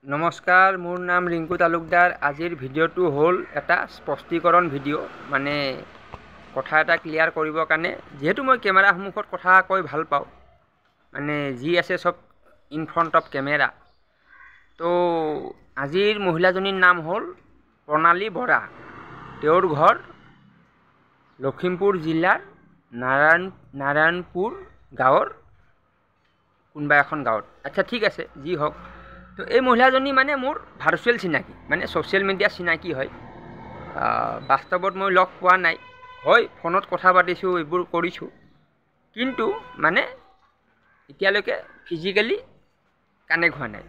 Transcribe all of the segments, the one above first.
নমস্কাৰ, মোৰ নাম ৰিংকু তালুকদাৰ। আজিৰ ভিডিঅ'টো হ'ল এটা স্পষ্টীকৰণ ভিডিঅ', মানে কথা এটা ক্লিয়াৰ কৰিবৰ কাৰণে। যিহেতু মই কেমেৰা সন্মুখত কথা কৈ ভাল পাওঁ, মানে যি আছে চব ইন ফ্ৰণ্ট অফ কেমেৰা। তো আজিৰ মহিলাজনীৰ নাম হ'ল প্ৰণালী বৰা। তেওঁৰ ঘৰ লখিমপুৰ জিলাৰ নাৰায়ণপুৰ গাঁৱৰ কোনোবা এখন গাঁৱত। আচ্ছা, ঠিক আছে, যি হওক। তো এই মহিলাজনী মানে মোৰ ভাৰ্চুৱেল চিনাকি, মানে ছ'চিয়েল মিডিয়াৰ চিনাকি হয়। বাস্তৱত মই লগ পোৱা নাই, হয় ফোনত কথা পাতিছোঁ, এইবোৰ কৰিছোঁ, কিন্তু মানে এতিয়ালৈকে ফিজিকেলি কানেক্ট হোৱা নাই।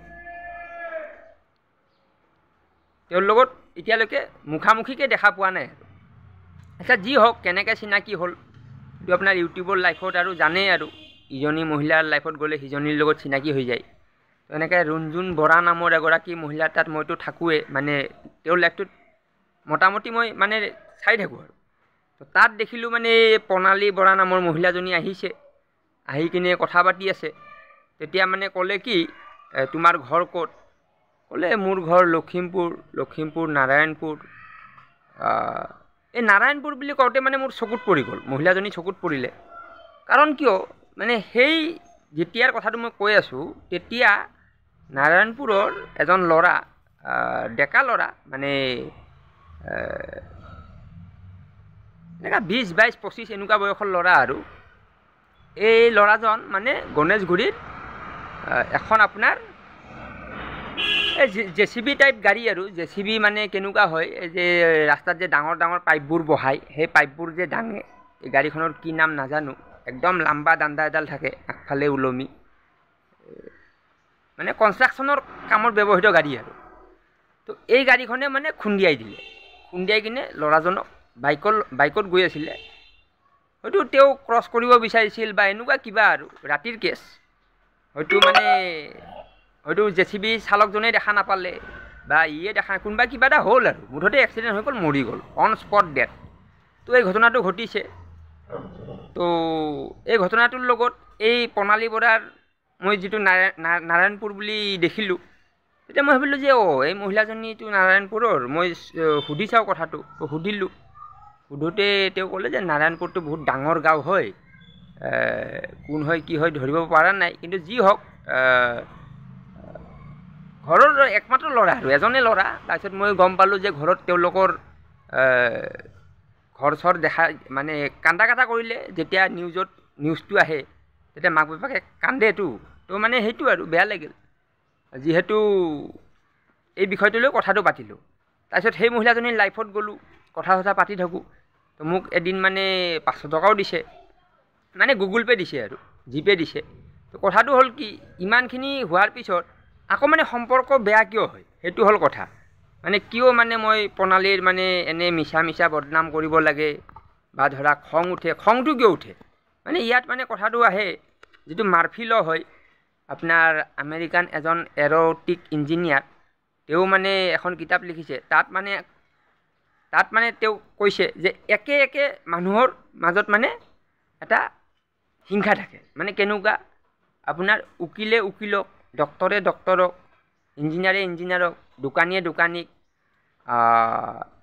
তেওঁৰ লগত এতিয়ালৈকে মুখামুখিকৈ দেখা পোৱা নাই। আচ্ছা, যি হওক, কেনেকৈ চিনাকি হ'ল এইটো আপোনাৰ ইউটিউবৰ লাইফত আৰু জানেই, আৰু ইজনী মহিলাৰ লাইফত গ'লে সিজনীৰ লগত চিনাকি হৈ যায়। এনেকৈ ৰুণজুণ বৰা নামৰ এগৰাকী মহিলা তাত মইতো থাকোঁৱেই, মানে তেওঁৰ লাইফটোত মোটামুটি মই মানে চাই থাকোঁ আৰু। তো তাত দেখিলোঁ মানে প্ৰণালী বৰা নামৰ মহিলাজনী আহিছে, আহি কিনে কথা পাতি আছে। তেতিয়া মানে ক'লে কি, তোমাৰ ঘৰ ক'ত? ক'লে মোৰ ঘৰ লখিমপুৰ নাৰায়ণপুৰ। এই নাৰায়ণপুৰ বুলি কওঁতে মানে মোৰ চকুত পৰি গ'ল, মহিলাজনী চকুত পৰিলে। কাৰণ কিয়, মানে সেই যেতিয়াৰ কথাটো মই কৈ আছোঁ, তেতিয়া নাৰায়ণপুৰৰ এজন ল'ৰা, ডেকা ল'ৰা, মানে এনেকুৱা 20-22-25 এনেকুৱা বয়সৰ ল'ৰা। আৰু এই ল'ৰাজন মানে গণেশগুৰিত এখন আপোনাৰ এই JCB টাইপ গাড়ী, আৰু JCB মানে কেনেকুৱা হয়, এই যে ৰাস্তাত যে ডাঙৰ ডাঙৰ পাইপবোৰ বহায়, সেই পাইপবোৰ যে দাঙে, এই গাড়ীখনৰ কি নাম নাজানো, একদম লাম্বা দাণ্ডা এডাল থাকে আগফালে ওলমি, মানে কনষ্ট্ৰাকশ্যনৰ কামত ব্যৱহৃত গাড়ী আৰু। তো এই গাড়ীখনে মানে খুন্দিয়াই দিলে, খুন্দিয়াই কিনে ল'ৰাজনক বাইকত গৈ আছিলে, হয়তো তেওঁ ক্ৰছ কৰিব বিচাৰিছিল বা এনেকুৱা কিবা, আৰু ৰাতিৰ কেছ, হয়তো JCB চালকজনেই দেখা নাপালে বা ইয়ে দেখা, কোনোবা কিবা এটা হ'ল, আৰু মুঠতে এক্সিডেণ্ট হৈ গ'ল, মৰি গ'ল, অন স্পট ডেথ। তো এই ঘটনাটো ঘটিছে। তো এই ঘটনাটোৰ লগত এই প্ৰণালী বৰাৰ মই যিটো নাৰায়ণপুৰ বুলি দেখিলোঁ, তেতিয়া মই ভাবিলোঁ যে এই মহিলাজনীটো নাৰায়ণপুৰৰ, মই সুধি চাওঁ কথাটো। তো সুধিলোঁ, সোধোতে তেওঁ ক'লে যে নাৰায়ণপুৰটো বহুত ডাঙৰ গাঁও হয়, কোন হয় কি হয় ধৰিব পৰা নাই, কিন্তু যি হওক ঘৰৰ একমাত্ৰ ল'ৰা, আৰু এজনে ল'ৰা। তাৰপিছত মই গম পালোঁ যে ঘৰত তেওঁলোকৰ ঘৰ চৰ দেখা, মানে কান্দা কাটা কৰিলে। যেতিয়া নিউজটো আহে, তেতিয়া মাক বাপেকে কান্দেতো। তো মানে সেইটো আৰু বেয়া লাগিল, যিহেতু এই বিষয়টো লৈ কথাটো পাতিলোঁ। তাৰপিছত সেই মহিলাজনীৰ লাইফত গ'লোঁ, কথা চথা পাতি থাকোঁ। তো মোক এদিন মানে 500 টকাও দিছে, মানে গুগল পে' দিছে আৰু জিপে' দিছে। তো কথাটো হ'ল কি, ইমানখিনি হোৱাৰ পিছত আকৌ মানে সম্পৰ্ক বেয়া কিয় হয়, সেইটো হ'ল কথা। মানে কিয় মানে মই প্ৰণালীৰ মানে এনে মিছা বদনাম কৰিব লাগে, বা ধৰা খং উঠে, খংটো কিয় উঠে, মানে ইয়াত মানে কথাটো আহে, যিটো মাৰ্ফি ল' হয় আপোনাৰ, আমেৰিকান এজন এৰ'টিক ইঞ্জিনিয়াৰ, তেওঁ মানে এখন কিতাপ লিখিছে। তাত মানে তেওঁ কৈছে যে একে মানুহৰ মাজত মানে এটা হিংসা থাকে। মানে কেনেকুৱা, আপোনাৰ উকিলে উকিলক, ডক্তৰে ডক্তৰক, ইঞ্জিনিয়াৰক, দোকানীয়ে দোকানীক,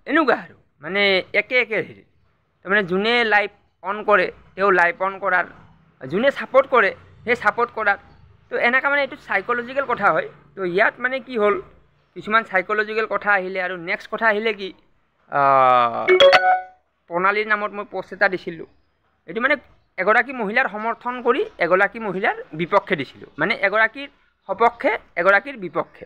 এনেকুৱা আৰু মানে একে হেৰি। তাৰমানে যোনে লাইট অন কৰে, তেওঁ লাইট অন কৰাৰ, যোনে ছাপোৰ্ট কৰে সেই ছাপোৰ্ট কৰাৰ। তো এনেকুৱা মানে এইটো চাইক'লজিকেল কথা হয়। তো ইয়াত মানে কি হ'ল, কিছুমান চাইক'লজিকেল কথা আহিলে, আৰু নেক্সট কথা আহিলে কি, প্ৰণালীৰ নামত মই পষ্ট এটা দিছিলোঁ। এইটো মানে এগৰাকী মহিলাৰ সমৰ্থন কৰি এগৰাকী মহিলাৰ বিপক্ষে দিছিলোঁ, মানে এগৰাকীৰ সপক্ষে এগৰাকীৰ বিপক্ষে।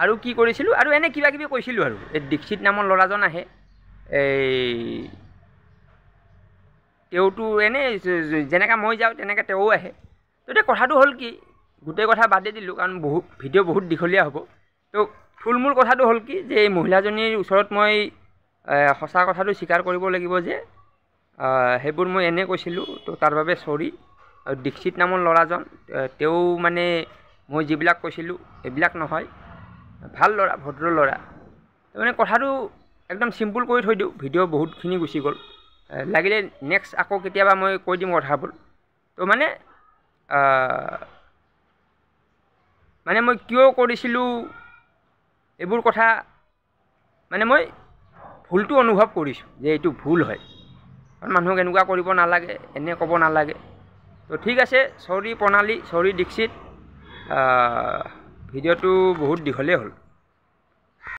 আৰু কি কৰিছিলোঁ, আৰু এনে কিবা কিবি কৈছিলোঁ। আৰু এই দীক্ষিত নামৰ ল'ৰাজন আহে, তেওঁতো এনেই যেনেকৈ মই যাওঁ তেনেকৈ তেওঁও আহে। তো এতিয়া কথাটো হ'ল কি, গোটেই কথা বাদেই দিলোঁ, কাৰণ ভিডিঅ' বহুত দীঘলীয়া হ'ব। তো থুলমূল কথাটো হ'ল কি, যে এই মহিলাজনীৰ ওচৰত মই সঁচা কথাটো স্বীকাৰ কৰিব লাগিব যে সেইবোৰ মই এনেই কৈছিলোঁ। তো তাৰ বাবে চৰি। আৰু দীক্ষিত নামৰ ল'ৰাজন, তেওঁ মানে মই যিবিলাক কৈছিলোঁ এইবিলাক নহয়, ভাল ল'ৰা, ভদ্ৰ ল'ৰা। তাৰমানে কথাটো একদম চিম্পুল কৰি থৈ দিওঁ, ভিডিঅ' বহুতখিনি গুচি গ'ল। লাগিলে নেক্সট আকৌ কেতিয়াবা মই কৈ দিম কথাবোৰ। তো মানে মানে মই কিয় কৰিছিলোঁ এইবোৰ কথা মানে মই ভুলটো অনুভৱ কৰিছোঁ যে এইটো ভুল হয়, কাৰণ মানুহক এনেকুৱা কৰিব নালাগে, এনে ক'ব নালাগে। তো ঠিক আছে, চৰি প্ৰণালী, চৰি দীক্ষিত। ভিডিঅ'টো বহুত দীঘলেই হ'ল।